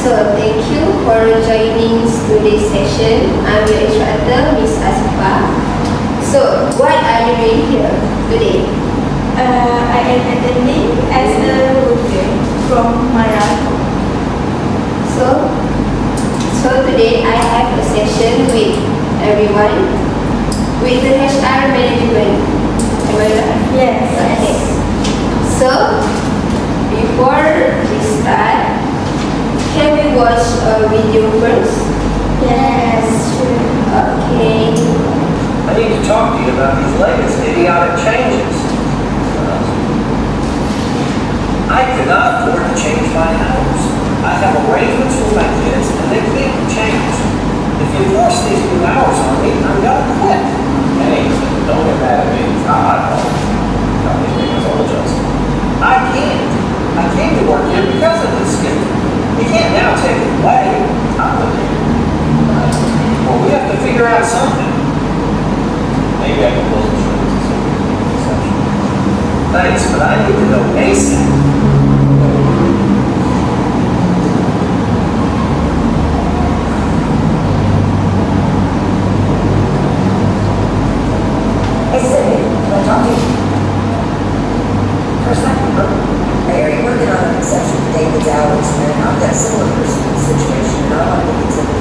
So thank you for joining today's session. I'm your instructor, Miss Asifa. So what are you doing here today? I am attending as a worker from Morocco. So today I have a session with everyone with the HR management. Am I right? Yes. Okay. So before we start, can we watch a video first? Yes, sure. Okay. I need to talk to you about these latest idiotic changes. I cannot afford to change my hours. I have arrangements with my kids and they can't change. If you force these new hours on me, I'm gonna quit. Hey, don't get mad at me. It's not my fault. Not me being a total adjustment. I can't. I came to work here because of this schedule. You can't now take it away. Well, we have to figure out something. Maybe I can close the show. Thanks, but I need to know ASAP. Hey, Cindy, can I talk to you? First time, I hear you're working on an exception for David's hours, and I've got a similar personal situation, and I want to get into the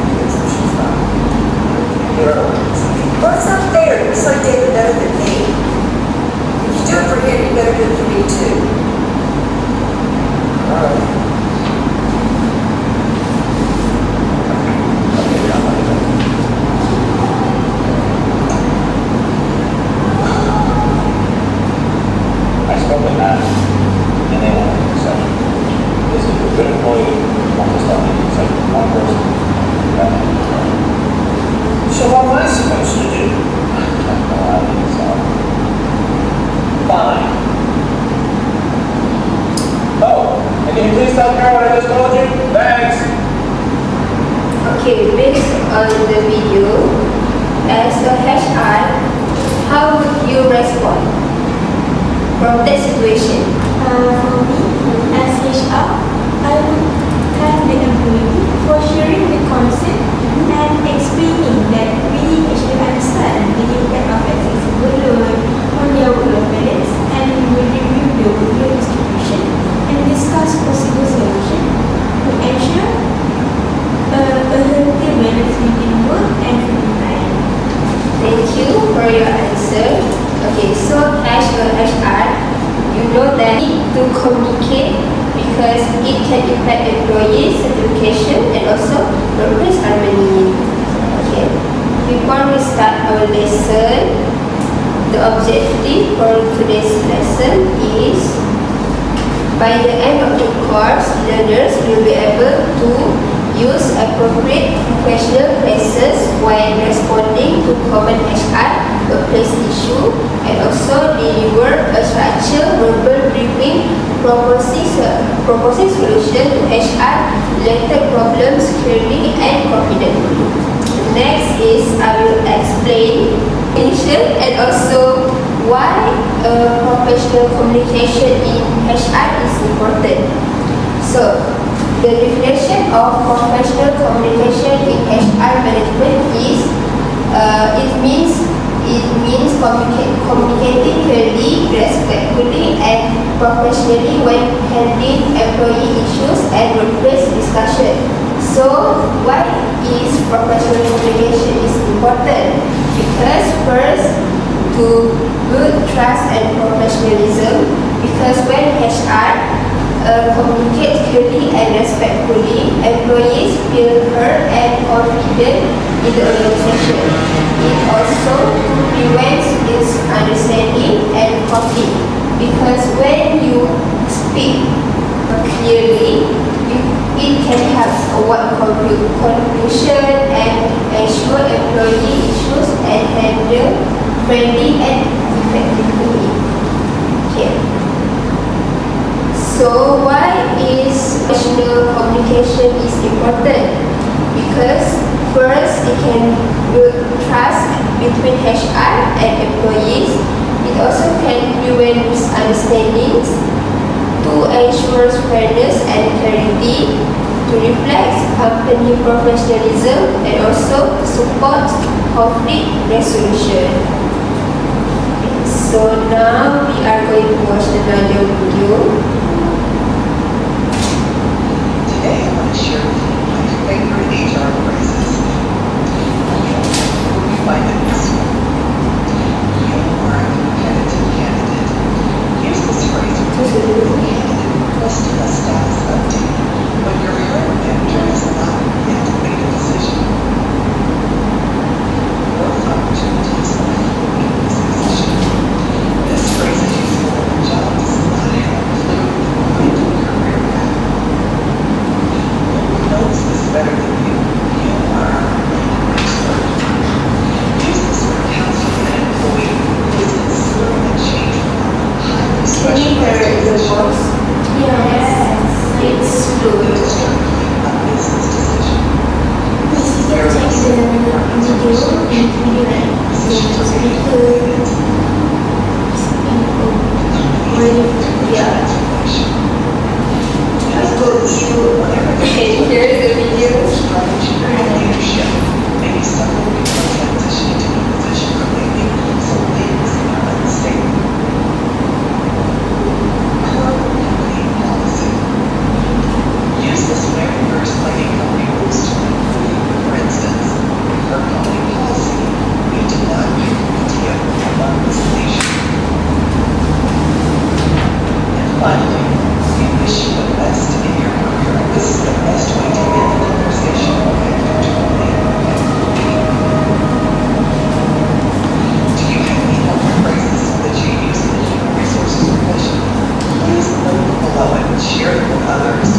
Okay, based on the video, as a HR, how would you respond from that situation? For me, as HR, I would thank the employee for sharing the concept and explaining that we actually understand the impact of excessive workload on their work-life balance, and we will review the workload distribution and discuss possible solutions to ensure a healthy balance between work and family time. Thank you for your answer. Okay, so as a HR, you know that you need to communicate because it can impact employees' satisfaction and also workplace harmony. Okay, before we start our lesson, the objective for today's lesson is by the end of the course, learners will be able to use appropriate professional phrases while responding to common HR workplace issue, and also deliver a structured verbal briefing proposing solution to HR related problems clearly and confidently. Next is I will explain definition and also why professional communication in HR is important. So, the definition of professional communication in HR management is it means communicating clearly, respectfully, and professionally when handling employee issues and workplace discussion. So, why is professional communication is important? Because first, to build trust and professionalism. Because when HR communicate clearly and respectfully, employees feel heard and confident in the organization. It also prevents misunderstanding and conflict, because when you speak clearly, it can have one conclusion and ensure employee issues and handle friendly and effectively. Okay. So why is professional communication is important? Because first, it can build trust between HR and employees. It also can prevent misunderstandings, to ensure fairness and clarity, to reflect company professionalism, and also support conflict resolution. So now we are going to watch another video. Today I want to share with you my favorite HR phrases. You find it useful. You are a competitive candidate. Use this phrase with your candidate requesting a status update, but your hiring manager has not yet made a decision. Growth opportunities are in this position. This phrase is useful when the job does not have a clear defined career path. Knows this better than you. You are an expert. Use this for counseling an employee who is considering a change from a highly specialized position Yes, it's true. a business decision. Please you can check the video like Yeah. I hope you can hear the videos. Strategy and leadership. Maybe someone becomes transitioning to a position completely, so things are unstable. Current company policy. Use this when you're explaining company rules to an employee. For instance, per company policy, we do not pay PTO above this station. And finally, we wish you the best in your career. This is the best way to end the conversation effective to a leader and employee. Do you have any other phrases that you use in the human resources profession? Please note them below and share them with others.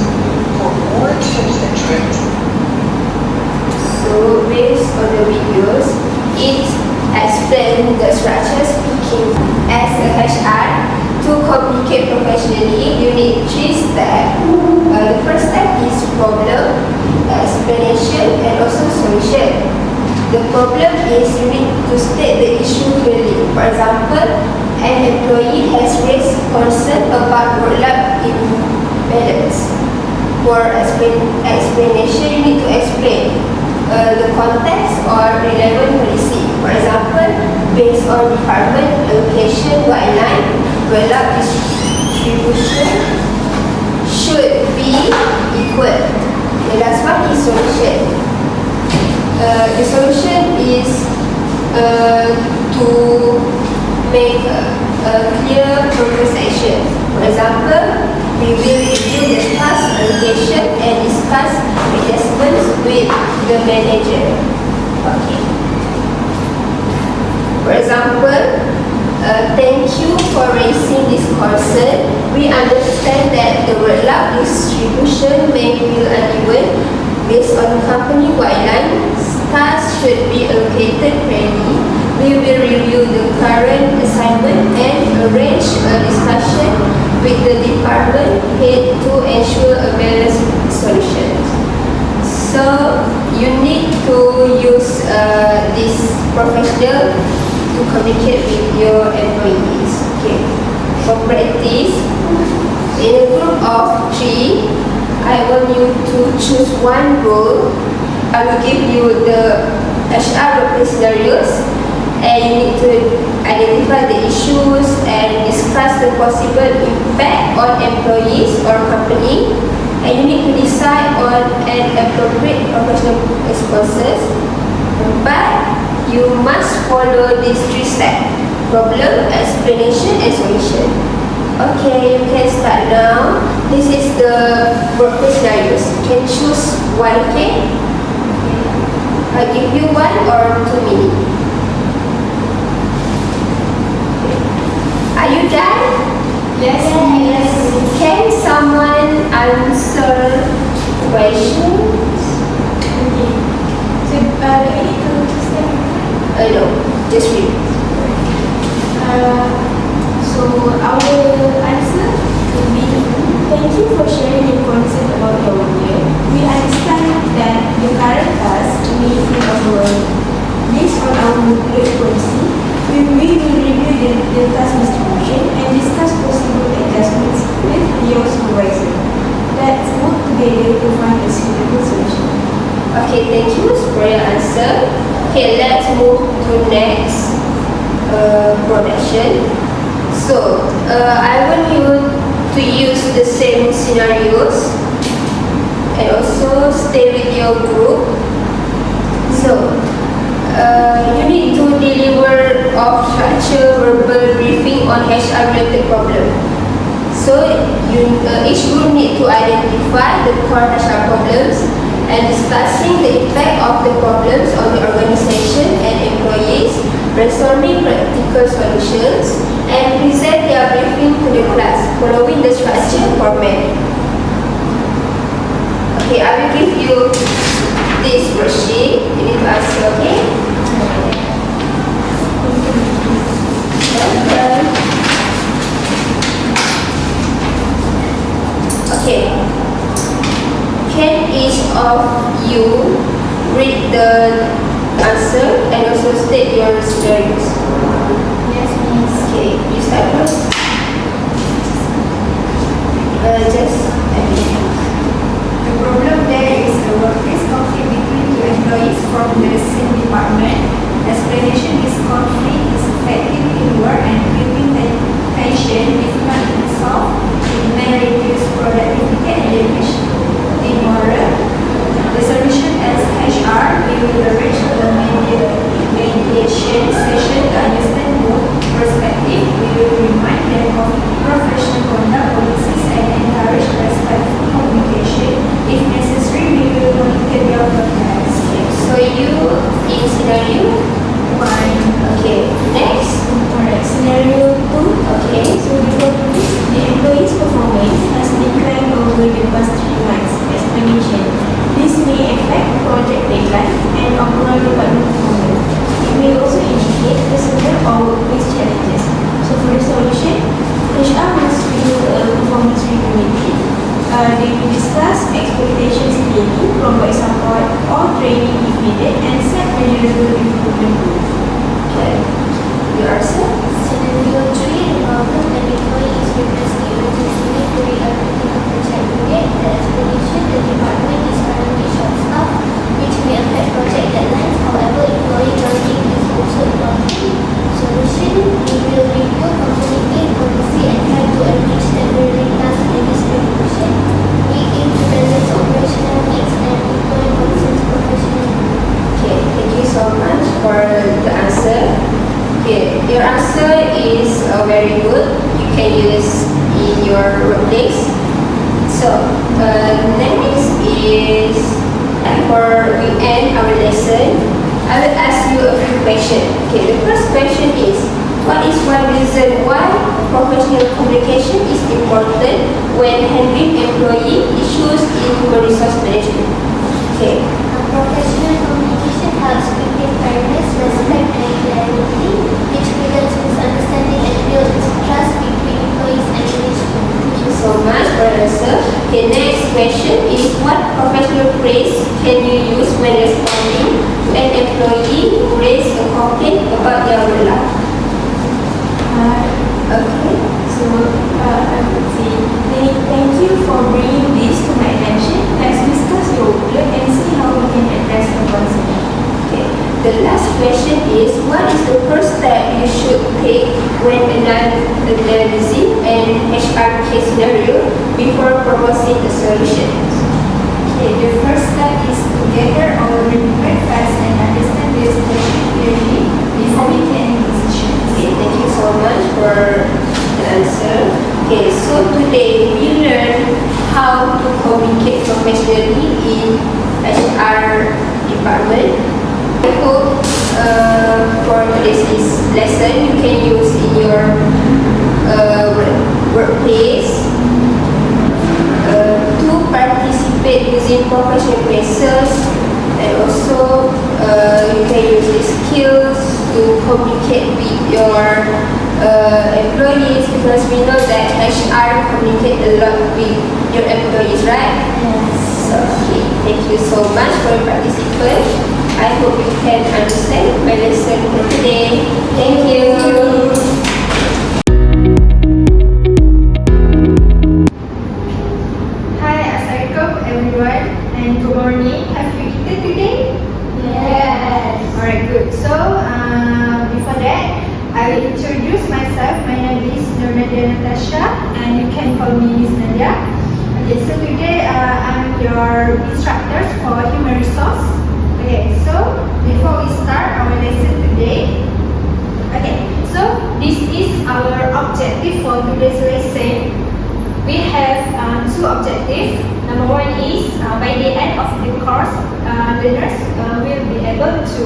For more tips and tricks, So based on the videos, it explains the structure speaking. As a HR, to communicate professionally, you need 3 steps. The first step is problem, explanation, and also solution. The problem is you need to state the issue clearly. For example, an employee has raised concern about work-life imbalance. For explanation, you need to explain the context or relevant policy. For example, based on department allocation guideline, work-life distribution should be equal. The last one is solution. The solution is to make a clear progress action. For example, we will review the task allocation and discuss adjustments with the manager. Okay. For example, thank you for raising this concern. We understand that the work-life distribution may feel uneven. Based on company guidelines, tasks should be allocated fairly. We will review the current assignment and arrange a discussion with the department head to ensure a balanced solution. So you need to use this professional to communicate with your employees. Okay. For practice, in a group of 3, I want you to choose one role. I will give you the HR workplace scenarios, and you need to identify the issues and discuss the possible impact on employees or company, and you need to decide on an appropriate professional responses. But you must follow these 3 steps: problem, explanation, and solution. Okay, you can start now. This is the workplace scenarios. You can choose one, okay? I give you 1 or 2 minutes. Are you done? Yes. Can someone answer questions? Okay. So, I need to start. No, just read. So our answer will be, thank you for sharing your concern about your work. We understand that your current task may feel overwhelming. Based on our workload policy, we will review the task distribution and discuss possible adjustments with your supervisor. Let's work together to find a suitable solution. Okay, thank you for your answer. Okay, let's move to next production. So, I want you to use the same scenarios and also stay with your group. So, you need to deliver of structured verbal briefing on HR related problem. So, each group need to identify the core HR problems and discussing the impact of the problems on the organization and employees, brainstorming practical solutions, and present their briefing to the class following the structure format. Okay, I will give you this worksheet. You need to answer, okay? Okay. Can each of you read the answer and also state your scenarios? Yes, please. Okay, you start first. The problem there is a workplace conflict between 2 employees from the same department. Explanation: this conflict is affecting teamwork and building tension. If not resolved, it may reduce productivity and damage team morale. The solution as HR, we will arrange a mediation session to understand both perspectives. We will remind them of professional conduct policies and encourage respectful communication. If necessary, we will monitor their progress. So you in scenario 1. okay. Next. Alright, scenario 2. Okay. So the employee's performance has declined over the past 3 months. Explanation: this may affect project deadline and overall department performance. It may also indicate personal or workplace challenges. So for the solution, HR candidate and set measurable improvement goals. Okay. Your answer? Scenario 3, the problem an employee is requesting urgently to read a critical project unit. The explanation, the department is currently short-staffed, which may affect project deadlines. However, employee learning is also important. Solution, we will review community policy and try to arrange temporary tasks and distribution. We aim to balance operational needs and employee concerns professionally. Okay, thank you so much for the answer. Okay, your answer is very good. You can use in your workplace. So, next is before we end our lesson, I will ask you a few questions. Okay, the first question is, what is one reason why professional communication is important when handling employee issues in human resource management? Okay. Professional communication helps maintain fairness, respect, and clarity, which prevents misunderstanding and builds trust between employees and management. Thank you so much for the answer. Okay, next question is, what professional phrase can you use when responding to an employee who raised a complaint about their work life? Okay. So I would say, thank you for bringing this to my attention. Let's discuss your workload and see how we can address the concern. Okay. The last question is, what is the first step you should take when analyzing an HR case scenario before proposing a solution? Okay, the first step is to gather our relevant facts and understand the situation clearly before making any decision. Okay, thank you so much for the answer. Okay, so today we learned how to communicate professionally in HR department. I hope for today's lesson you can use in your workplace to participate using professional phrases, and also you can use these skills to communicate with your employees, because we know that HR communicate a lot with your employees, right? Yes. So, okay, thank you so much for your participation. I hope you can understand my lesson for today. Thank you. Hi, Assalamualaikum everyone, and good morning. Have you eaten today? Yes. Alright, good. So, before that, I will introduce myself. My name is Nadia Natasha, and you can call me Miss Nadia. Okay, so today I'm your instructor for human resource. Okay, so before we start our lesson today, okay, so this is our objective for today's lesson. We have two objectives. Number one is by the end of the course, learners will be able to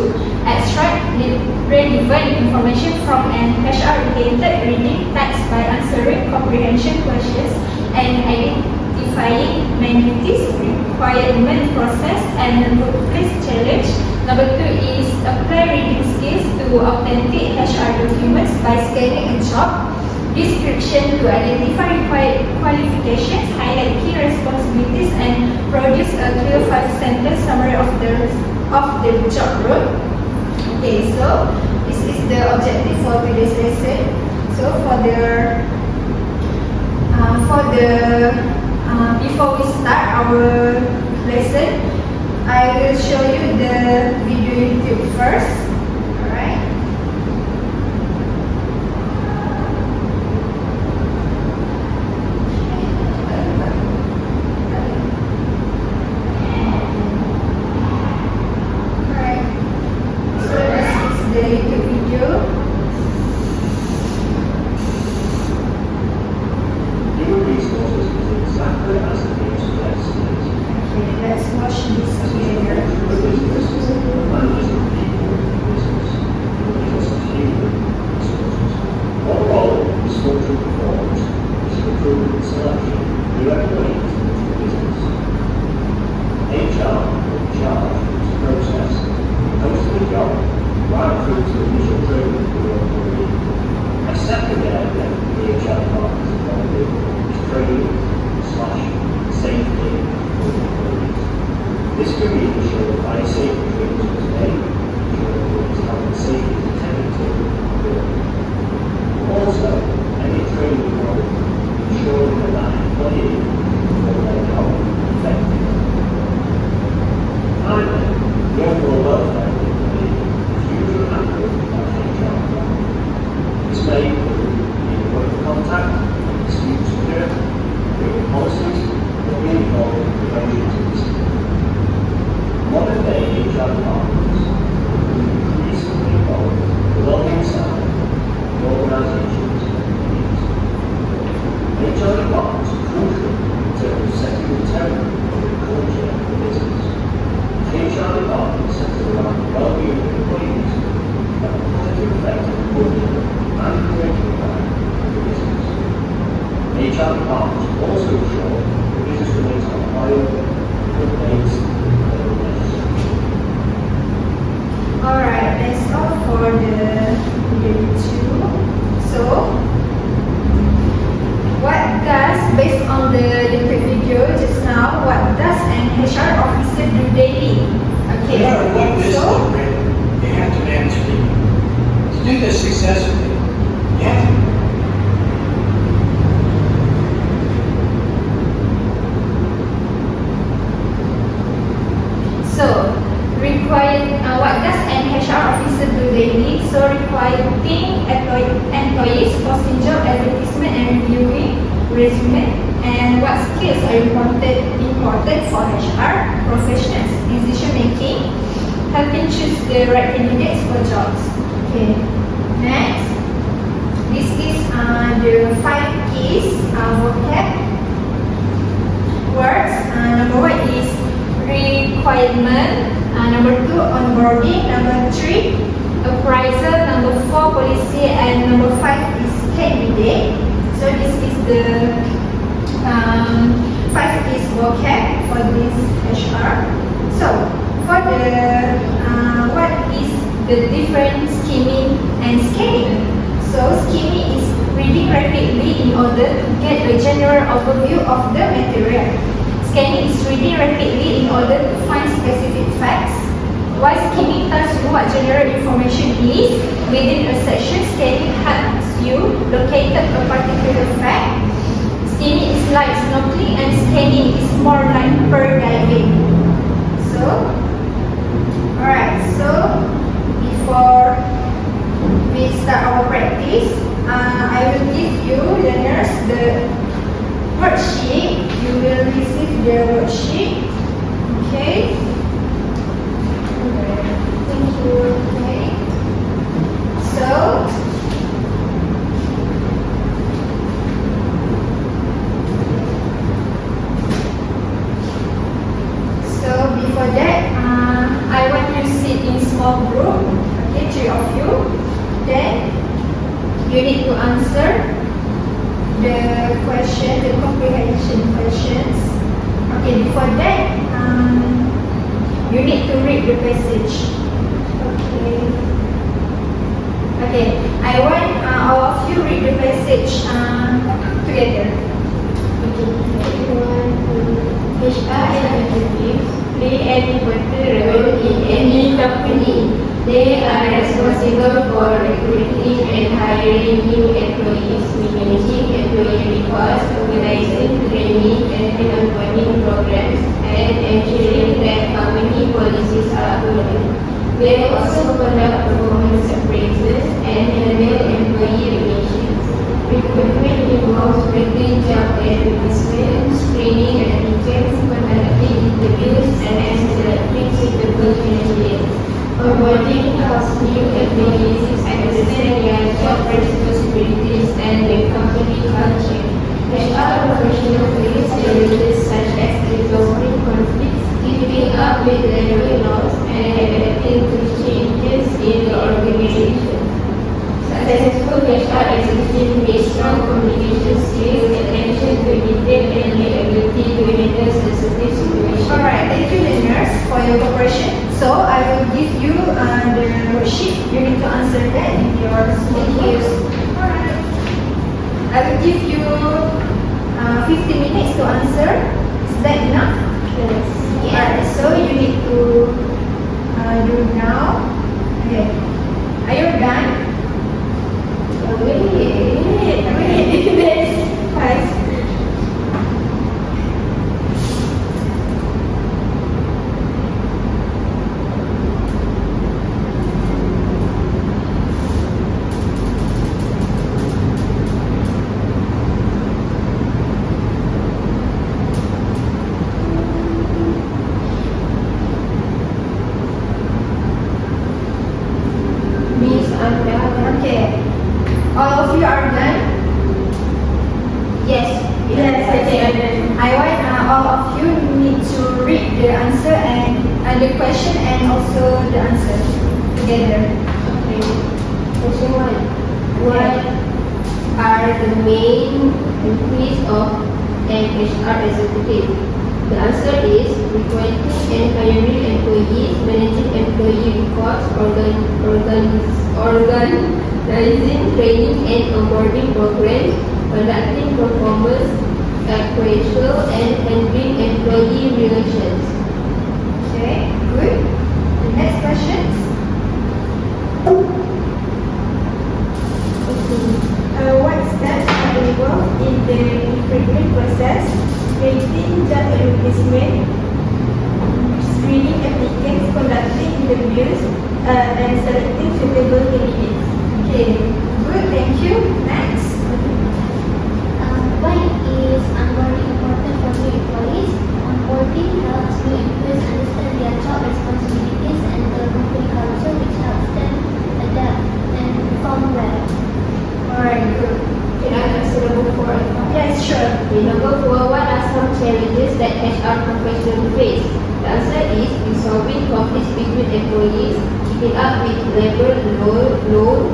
extract the relevant information from an HR-related reading text by answering comprehension questions and identifying amenities, requirement process, and workplace challenge. Number two is apply reading skills to authentic HR documents by scanning a job description to identify required qualifications, highlight key responsibilities, and produce a clear 5-sentence summary of the job role. Okay, so this is the objective for today's lesson. So before we start our lesson, I will show you the video YouTube first. Alright. Alright. So this is the YouTube video. Okay, let's watch this together. some problems also show the business remains compliant with banks and regulations. Alright, that's all for the video 2. So, what does, based on the video just now, what does an HR officer do daily? Okay, No matter what this so, is written, you have to manage people. To do this successfully, you have to. what does an HR officer do daily? So, recruiting employees, posting job advertisement and reviewing resume, and what skills are important for HR professionals? Decision making, helping choose the right candidates for jobs. Okay. Next, this is the 5 keys vocab words. Number 1 is requirement. Number 2, onboarding. Number 3, appraisal. Number 4, policy. And number 5 is candidate. So this is the 5 keys vocab for this HR. So for the what is the difference skimming and scanning? So skimming is reading rapidly in order to get a general overview of the material. Scanning is reading rapidly in order to find specific facts. While skimming tells you what general information is within a section, scanning helps you locate a particular fact. Skimming is like snorkeling and scanning is more like pearl diving. So, alright, so before we start our practice, I will give you, learners, the worksheet. You will receive the worksheet. Okay. Thank you. Okay. So, before that, I want you to sit in small group. Okay, 3 of you. Then you need to answer the question, the comprehension questions. Okay, before that, you need to read the passage. Okay. Okay, I want all of you read the passage together. Okay. HR executives play an important role in any company. They are responsible for recruiting and hiring new employees, managing employee records, organizing training and employment programs, and ensuring that company policies are followed. They also conduct performance appraisals and handle employee relations. Recruitment involves written job advertisement, screening applicants, conducting interviews, and selecting suitable candidates. Onboarding helps new employees understand their job responsibilities and the company culture. HR professionals face challenges such as resolving conflicts, keeping up with labor laws, and adapting to changes in the organization. Successful HR executives need strong communication skills, attention to detail, and the ability to handle sensitive situations. Alright, thank you, learners, for your cooperation. So I will give you the worksheet. You need to answer that in your small groups. Alright. I will give you 15 minutes to answer. Is that enough? Yes. Alright, so you need to do now. Okay. Are you done? Wait. That's fast. Okay. All of you are done? Yes. Okay. I want all of you need to read the answer and the question and also the answer together. Okay. Question 1. What are the main duties of an HR executive? The answer is recruiting and hiring employees, managing employee records, organizing training and onboarding programs, conducting performance appraisal, and handling employee relations. Okay, good. The next questions. What steps are involved in the recruitment process, creating job advertisement, screening applicants, conducting interviews, and selecting suitable candidates? Okay, good. Thank you. Next. Why is onboarding important for new employees? Onboarding helps new employees understand their job responsibilities and the company culture, which helps them adapt and perform well. Alright, good. Can I answer number 4 and 5? Yes, sure. Okay, number 4, what are some challenges that HR professionals face? The answer is resolving conflicts between employees, keeping up with labor laws,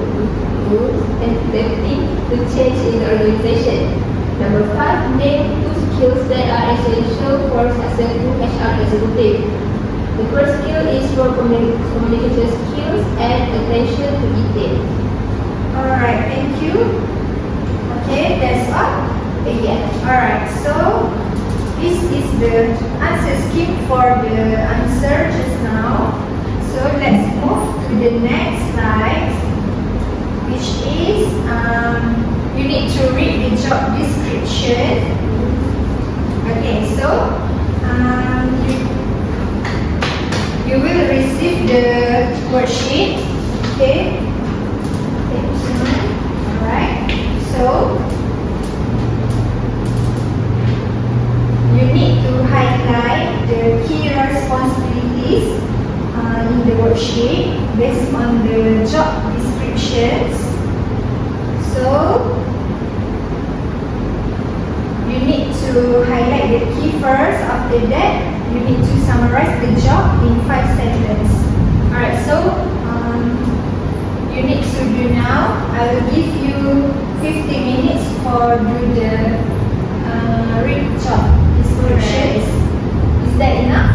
and adapting to change in the organization. Number 5, name 2 skills that are essential for successful HR executive. The first skill is for communication skills and attention to detail. Alright, thank you. Okay, that's all. Yeah. Alright, so this is the answer scheme for the answer just now. So let's move to the next slide, which is you need to read the job description. Okay, so you will receive the worksheet. Okay. Alright, so you need to highlight the key responsibilities in the worksheet based on the job descriptions. So you need to highlight the key first. After that, you need to summarize the job in 5 sentences. Alright, so you need to do now. I will give you 50 minutes for do the read job descriptions. Is that enough?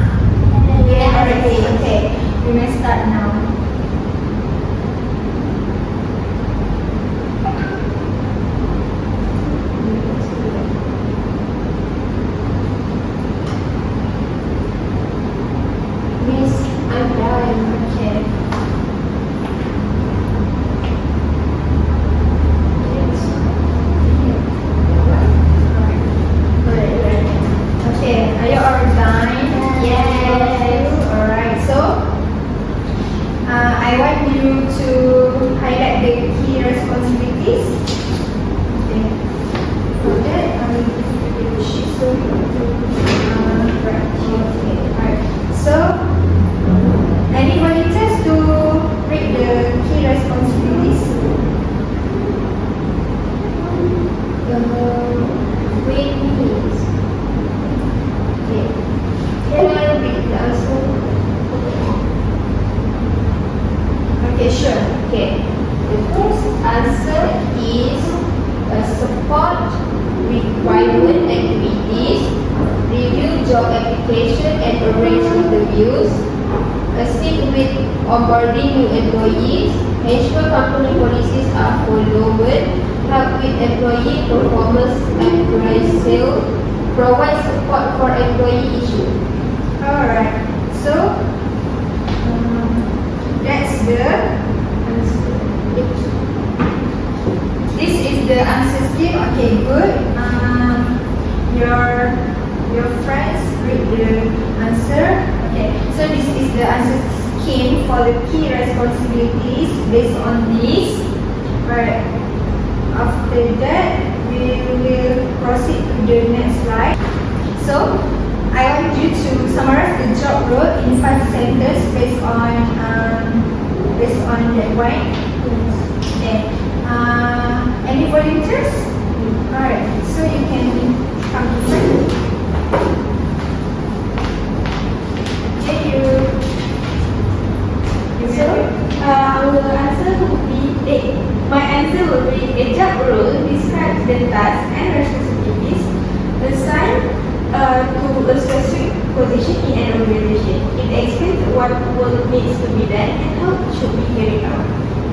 Yeah. Alright, okay. We may start now. Miss, I'm done. Okay. Okay, are you all done? Yes. Alright, so I want you to highlight the key responsibilities. Okay. For that, I will give you the sheet so you can write here. Okay. Alright. So, any volunteers to read the key responsibilities? Wait minutes. Okay. Can I read the answer? Okay, sure. Okay. The first answer is support requirement activities, review job application and arrange interviews, assist with onboarding new employees, ensure company policies are followed, help with employee performance appraisal, provide support for employee issues. Alright, so that's the answer. This is the answer scheme. Okay, good. Your friends read the answer. Okay, so this is the answer scheme for the key responsibilities based on this. Right. After that, we will proceed to the next slide. So, I want you to summarize the job role in 5 sentences based on that one. Okay. Any volunteers? Alright, so you can come to front. Okay, our answer would be A. My answer would be a job role describes the task and responsibilities. is assigned to a specific position in an organization. It explains what work needs to be done and how it should be carried out.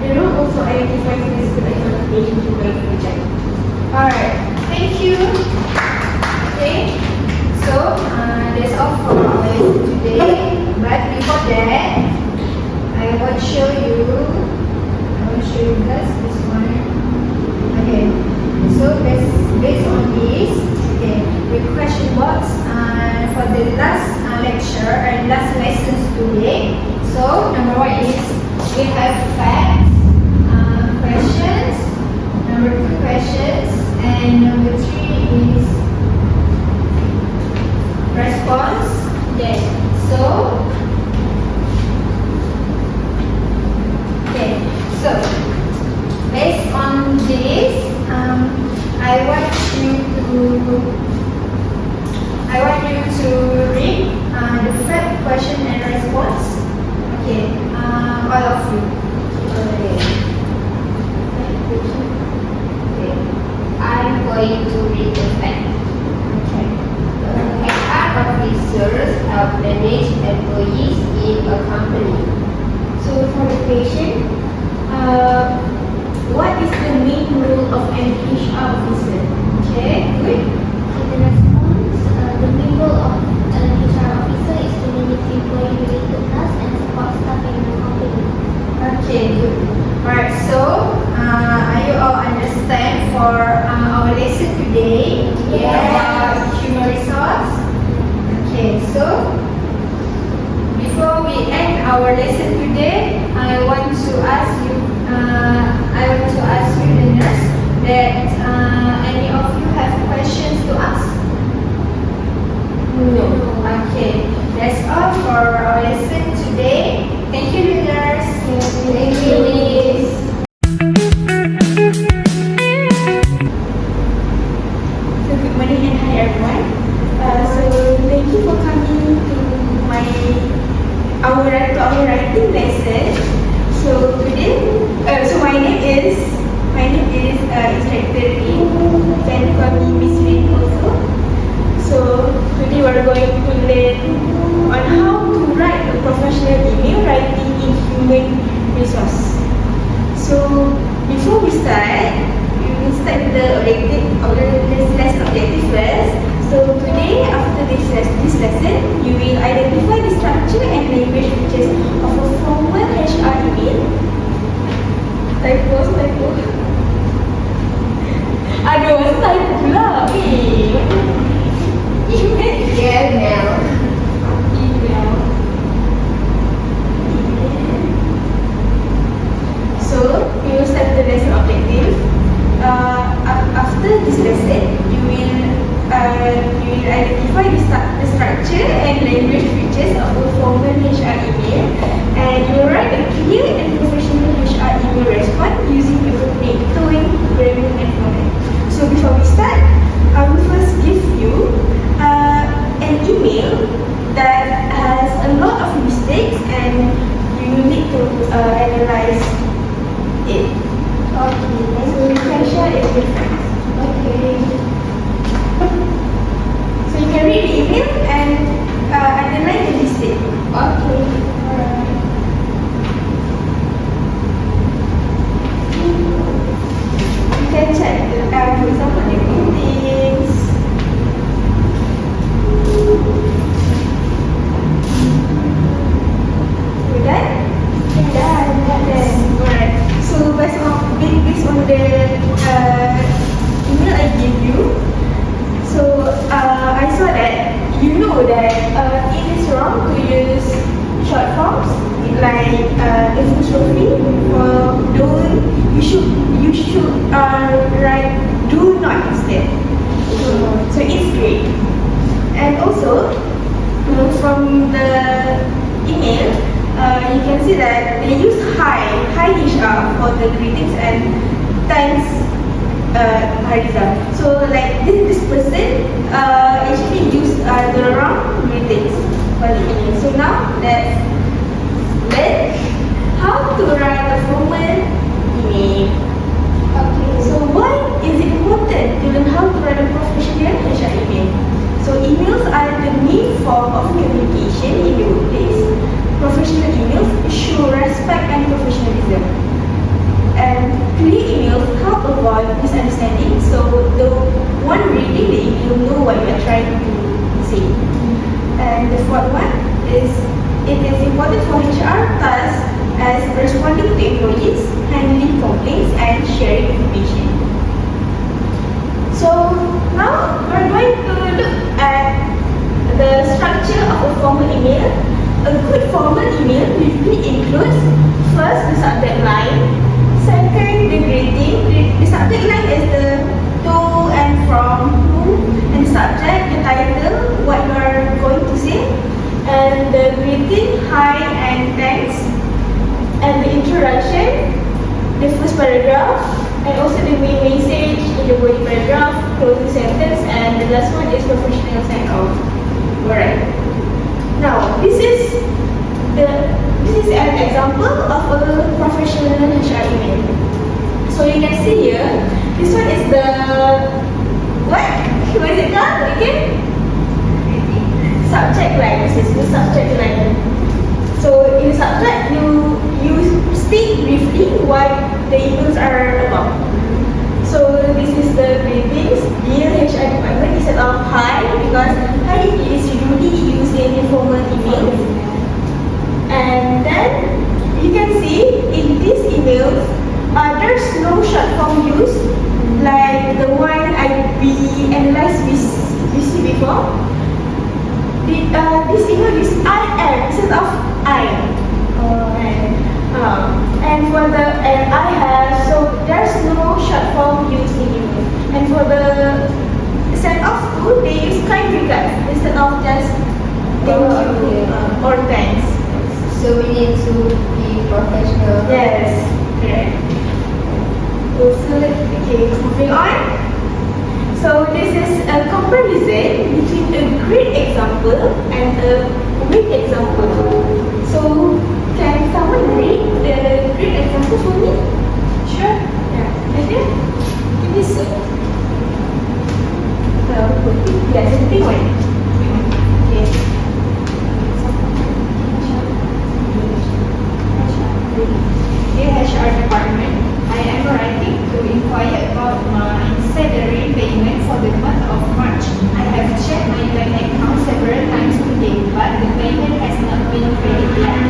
The role also identifies physical and qualification to the project. Alright, thank you. Okay, so that's all for our lesson today. But before that, I want to show you guys this one. Okay, so based on this, okay, the question box for the last lecture and last lessons today. So number one is we have facts, questions, number two questions, and number three is response. Okay, so based on this, I want you to read the fact, question, and response. Okay, all of you. Okay. Okay. I'm going to read the fact. Okay. HR officers help manage employees in a company. So for the question, what is the main role of an HR officer? Okay, good. The response, the main role of an HR officer is to manage employee-related tasks and support staff in the company. Okay, good. Alright, so are you all understand for our lesson today? About human resource? Okay, so before we end our lesson today, I want to ask you, learners, that any of you have questions to ask? No. Okay, that's all for our lesson today. Thank you, learners. Thank you, Liz. So good morning and hi everyone. So thank you for coming to our writing lesson. So today, so my name is Instructor Rin. You can call me Miss Rin also. So today we are going to learn on how to write a professional email writing in human resource. So before we start, we will start with the lesson objective first. So today, after this lesson, you will identify the structure and language features of a formal HR email. Typo. Aduh, typo pula. Email. So we will start the lesson objective. After this lesson, you will identify the structure and language features of a formal HR email, and you will write a clear and professional HR email response using appropriate tone, grammar, and format. So before we start, I will first give you an email that has a lot of mistakes, and you need to analyze it. Okay, so you can share it with friends. Okay. So you can read the email and analyze the mistake. Okay. Alright. You can check for example the meetings. You done? Done. Alright. So based on the email I gave you, so I saw that you know that it is wrong to use short forms like apostrophe or don't. You should write do not instead. So it's great. And also from the email, you can see that they use hi HR for the greetings and thanks Hariza. So like this person actually used the wrong greetings for the email. So now let's learn how to write a formal email. Okay. So why is it important to learn how to write a professional the main form of communication in the workplace, professional emails show respect and professionalism. And clear emails help avoid misunderstanding, so the one reading the email know what you are trying to say. And the fourth one is, it is important for HR tasks as responding to employees, handling complaints, and sharing information. So now we're going to look at the structure of a formal email. A good formal email usually includes first the subject line, second the greeting. The subject line is the to and from who, and the subject, the title, what you are going to say, and the greeting, hi and thanks, and the introduction, the first paragraph, and also the main message in the body paragraph, closing sentence, and the last one is professional sign off. Alright. Now, this is an example of a professional HR email. So you can see here, this one is the what is it called again? Subject line. This is the subject line. So in the subject, you state briefly what the emails are about. So this is the greetings, dear HR department, instead of hi, because hi is usually used in informal emails. And then you can see in these emails, there's no short form used, like the one we analyzed we see before. This email is I am instead of I. And for the I have, so there's no short form used in email. And for the send off to, they use kind regards instead of just thank you or thanks. So we need to be professional. Yes, correct. So okay, moving on. So this is a comparison between a great example and a weak example. So can someone read the great example for me? Sure. Yeah. Okay. Let me see. Yes, the big one. Okay. Dear HR department, I am writing to inquire about my salary payment for the month of March. I have checked my bank account several times today, but the payment has not been credited yet.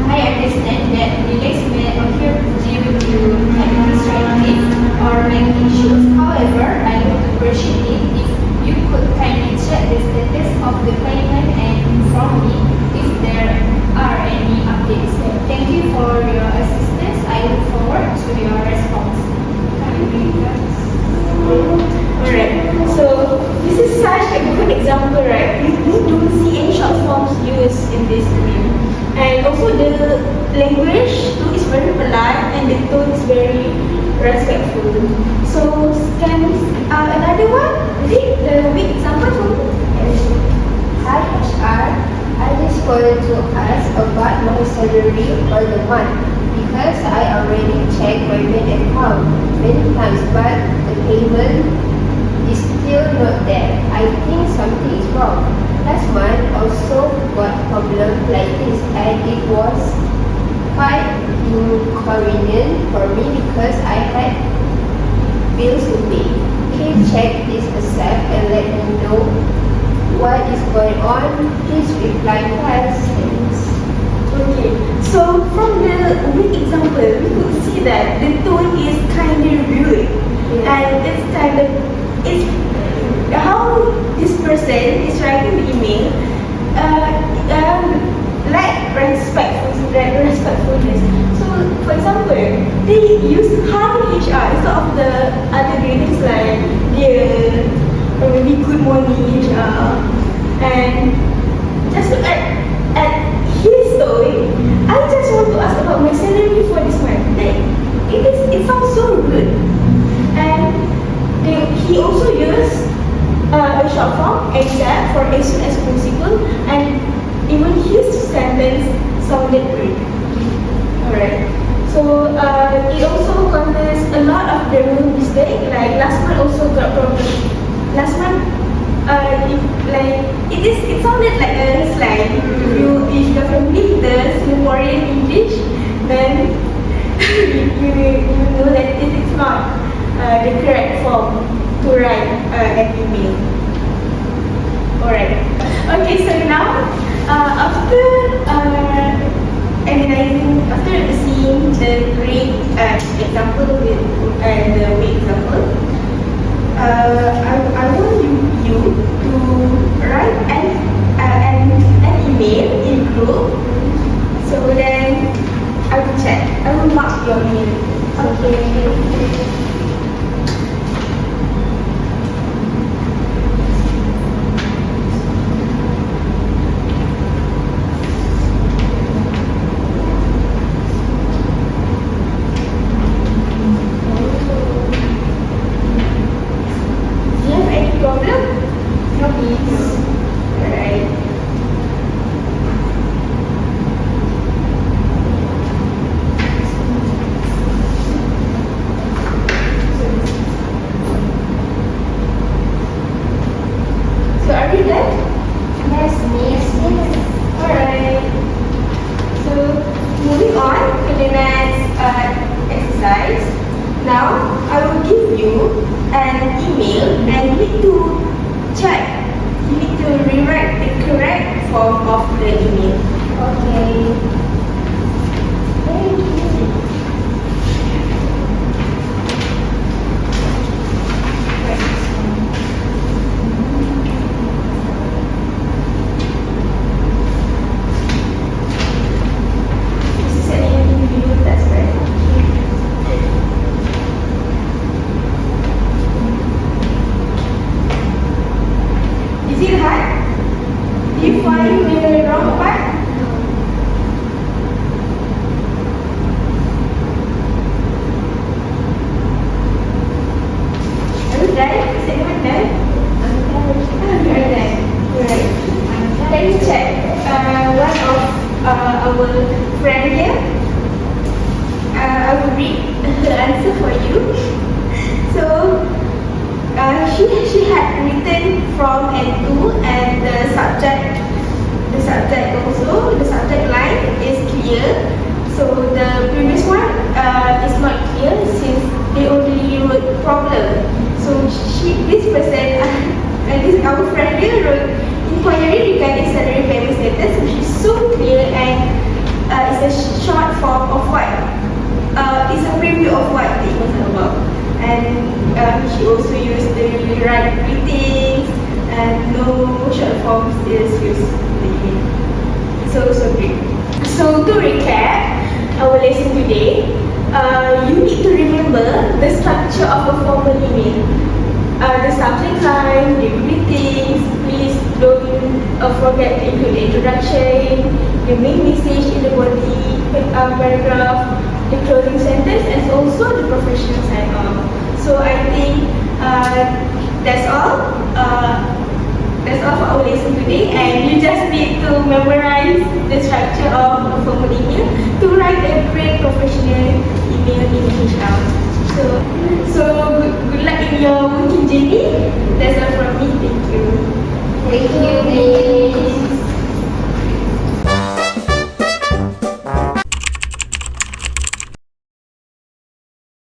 I understand that delays may occur due to administrative or bank issues. However, I would appreciate if you could kindly check the status of the payment and inform me if there are any updates. Thank you for your assistance. I look forward to your response. Can you read that? Alright, so this is such a good example, right? We don't see any short forms used in this email. And also the language too is very polite and the tone is very respectful. So can another one read the weak example for me? Hi HR, I just wanted to ask about my salary for the month because I already checked my bank account many times, but the payment is still not there. I think something is wrong. Last month also got problem like this, and it was quite inconvenient for me because I had bills to pay. Please check this ASAP and let me know what is going on. Please reply fast. Thanks. Okay, so from the weak example, we could see that the tone is kind of rude, and it's how this person is writing the email, lack respectfulness. So, for example, they use hi HR instead of the other greetings like dear or maybe good morning HR, and just look at his story. I just want to ask about my salary for this month. It sounds so rude. And he also used a short form ASAP for as soon as possible, and even his sentence sounded rude. Alright. So it also contains a lot of grammar mistake. Like last month also got problem. Last month it sounded like a slang. If your family does Singaporean English, then you know that this is not the correct form to write an email. Alright. Okay, so now after analyzing, after seeing the great example and the weak example, I want you to write an email in group. So then I will check. I will mark your email. Okay. So are you done? Yes, miss. Alright. So moving on to the next exercise. Now I will give you an email and you need to check. You need to rewrite the correct form of the email. Okay. Very easy. This is an individual test, right? Is it hard? Do you find the wrong part? Are you done? Is anyone done? You are done. Right. Can you check one of our friend here? I will read the answer for you. So she had written from and to, and the subject also, the subject line is clear. So the previous one is not clear since they only wrote problem. So this person, our friend here wrote inquiry regarding salary payment status, which is so clear, and it's a short form of what it's a preview of what the email is about. And she also used the right greetings and no short forms is used in the email. So great. So to recap our lesson today, you need to remember the structure of a formal email. The subject line, the greetings, please don't forget to include the introduction, the main message in the body paragraph, the closing sentence, and also the professional sign off. So I think that's all. That's all for our lesson today, and you just need to memorize the structure of a formal email to write a great professional email in HR. So good luck in your working journey. That's all from me. Thank you. Thank you, miss.